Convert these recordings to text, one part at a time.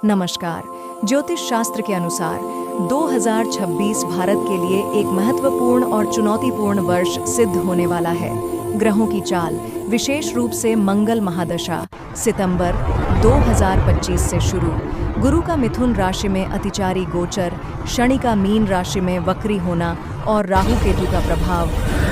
नमस्कार। ज्योतिष शास्त्र के अनुसार 2026 भारत के लिए एक महत्वपूर्ण और चुनौतीपूर्ण वर्ष सिद्ध होने वाला है। ग्रहों की चाल, विशेष रूप से मंगल महादशा, सितंबर 2025 से शुरू। गुरु का मिथुन राशि में अतिचारी गोचर, शनि का मीन राशि में वक्री होना और राहु केतु का प्रभाव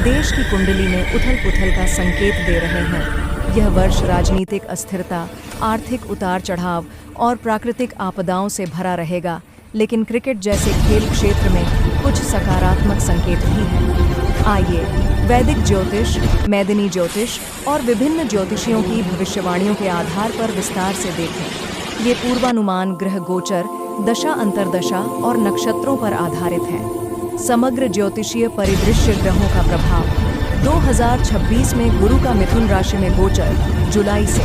देश की कुंडली में उथल-पुथल का संकेत दे रहे हैं। यह वर्ष राजनीतिक अस्थिरता, आर्थिक उतार चढ़ाव और प्राकृतिक आपदाओं से भरा रहेगा, लेकिन क्रिकेट जैसे खेल क्षेत्र में कुछ सकारात्मक संकेत भी हैं। आइए वैदिक ज्योतिष, मैदिनी ज्योतिष और विभिन्न ज्योतिषियों की भविष्यवाणियों के आधार पर विस्तार से देखें। ये पूर्वानुमान ग्रह गोचर, दशा अंतर्दशा और नक्षत्रों पर आधारित हैं। समग्र ज्योतिषीय परिदृश्य ग्रहों का प्रभाव 2026 में गुरु का मिथुन राशि में गोचर जुलाई से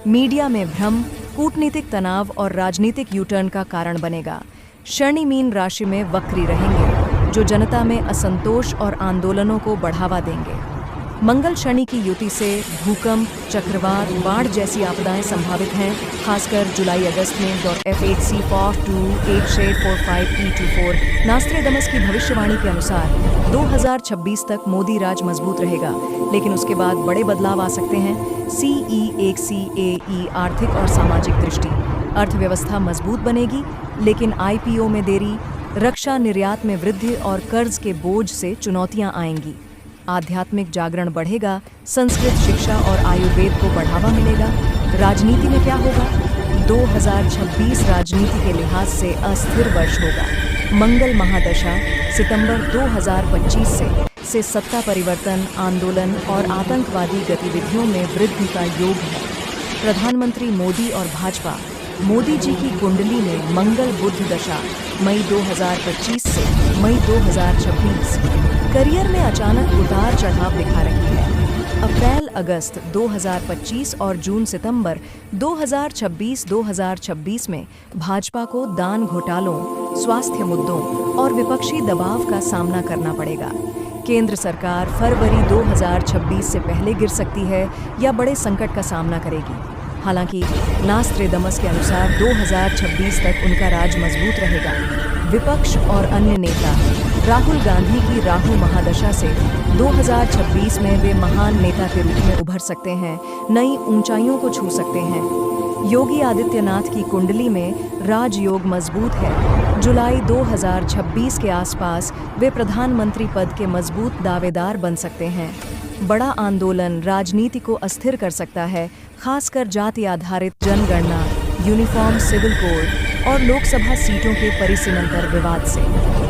मीडिया में भ्रम, कूटनीतिक तनाव और राजनीतिक यूटर्न का कारण बनेगा। शनि मीन राशि में वक्री रहेंगे, जो जनता में असंतोष और आंदोलनों को बढ़ावा देंगे। मंगल शनि की युति से भूकंप, चक्रवात, बाढ़ जैसी आपदाएं संभावित हैं, खासकर जुलाई-अगस्त में। F8C42845E24 नास्ट्रेडमस की भविष्यवाणी के अनुसार 2026 तक मोदी राज मजबूत रहेगा, लेकिन उसके बाद बड़े बदलाव आ सकते हैं। CE1CAE आर्थिक और सामाजिक दृष्टि, अर्थव्यवस्था मजबूत बनेगी, लेकिन IPO में देरी, रक्षा निर्यात में वृद्धि और कर्ज के बोझ से चुनौतियां आएंगी। आध्यात्मिक जागरण बढ़ेगा, संस्कृत शिक्षा और आयुर्वेद को बढ़ावा मिलेगा। राजनीति में क्या होगा? 2026 राजनीति के लिहाज से अस्थिर वर्ष होगा। मंगल महादशा सितंबर 2025 से सत्ता परिवर्तन, आंदोलन और आतंकवादी गतिविधियों में वृद्धि का योग है। प्रधानमंत्री मोदी और भाजपा, मोदी जी की कुंडली में मंगल बुध दशा मई 2025 से मई 2026 करियर में अचानक उतार चढ़ाव दिखा रही है। अप्रैल अगस्त 2025 और जून सितंबर 2026 में भाजपा को दान घोटालों, स्वास्थ्य मुद्दों और विपक्षी दबाव का सामना करना पड़ेगा। केंद्र सरकार फरवरी 2026 से पहले गिर सकती है या बड़े संकट का सामना करेगी। हालांकि नास्ट्रेडमस के अनुसार 2026 तक उनका राज मजबूत रहेगा। विपक्ष और अन्य नेता, राहुल गांधी की राहु महादशा से 2026 में वे महान नेता के रूप में उभर सकते हैं, नई ऊंचाइयों को छू सकते हैं। योगी आदित्यनाथ की कुंडली में राजयोग मजबूत है। जुलाई 2026 के आसपास वे प्रधानमंत्री पद के मजबूत दावेदार बन सकते हैं। बड़ा आंदोलन राजनीति को अस्थिर कर सकता है, खासकर जाति आधारित जनगणना, यूनिफॉर्म सिविल कोड और लोकसभा सीटों के परिसीमन पर विवाद से।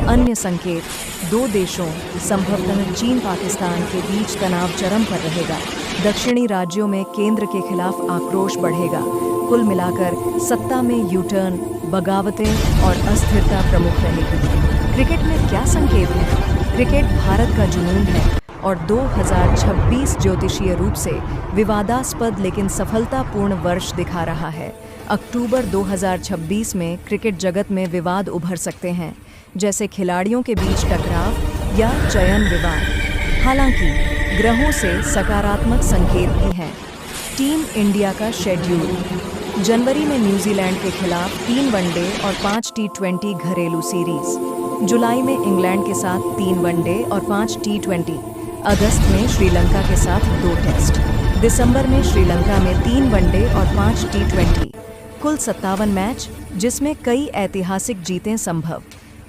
अन्य संकेत, दो देशों, संभवतः चीन पाकिस्तान के बीच तनाव चरम पर रहेगा। दक्षिणी राज्यों में केंद्र के खिलाफ आक्रोश बढ़ेगा। कुल मिलाकर सत्ता में यूटर्न, बगावतें और अस्थिरता प्रमुख रहेगी। क्रिकेट में क्या संकेत है? क्रिकेट भारत का जुनून है और 2026 ज्योतिषीय रूप से विवादास्पद लेकिन सफलतापूर्ण वर्ष दिखा रहा है। अक्टूबर 2026 में क्रिकेट जगत में विवाद उभर सकते हैं, जैसे खिलाड़ियों के बीच टकराव या चयन विवाद। हालांकि ग्रहों से सकारात्मक संकेत भी हैं। टीम इंडिया का शेड्यूल: जनवरी में न्यूजीलैंड के खिलाफ 3 वनडे और 5 T20 घरेलू सीरीज। जुलाई में इंग्लैंड के साथ 3 वनडे और 5 T20। अगस्त में श्रीलंका के साथ 2 टेस्ट। दिसंबर में श्रीलंका में 3 वनडे और 5 T20। कुल 57 मैच, जिसमें कई ऐतिहासिक जीतें संभव।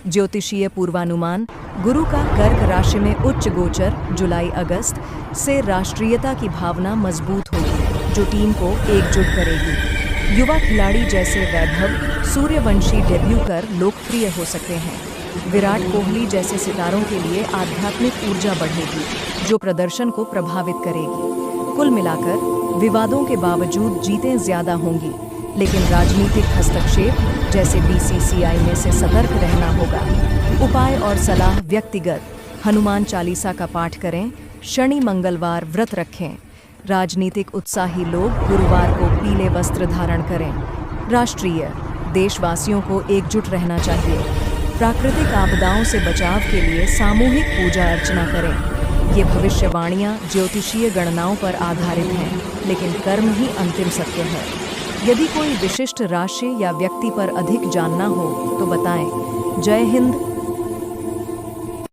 ज्योतिषीय पूर्वानुमान: गुरु का कर्क राशि में उच्च गोचर जुलाई-अगस्त से राष्ट्रीयता की भावना मजबूत होगी, जो टीम को एकजुट करेगी। युवा खिलाड़ी जैसे वैभव सूर्यवंशी डेब्यू कर लोकप्रिय हो सकते हैं। विराट कोहली जैसे सितारों के लिए आध्यात्मिक ऊर्जा बढ़ेगी, जो प्रदर्शन को प्रभावित करेगी। कुल मिलाकर विवादों के बावजूद जीतें ज्यादा होंगी, लेकिन राजनीतिक हस्तक्षेप जैसे BCCI में से सतर्क रहना होगा। उपाय और सलाह व्यक्तिगत: हनुमान चालीसा का पाठ करें, शनि मंगलवार व्रत रखें। राजनीतिक उत्साही लोग गुरुवार को पीले वस्त्र धारण करें। राष्ट्रीय: देशवासियों को एकजुट रहना चाहिए। प्राकृतिक आपदाओं से बचाव के लिए सामूहिक पूजा अर्चना करें। ये भविष्यवाणियां ज्योतिषीय गणनाओं पर आधारित हैं, लेकिन कर्म ही अंतिम सत्य है। यदि कोई विशिष्ट राशि या व्यक्ति पर अधिक जानना हो तो बताएं। जय हिंद।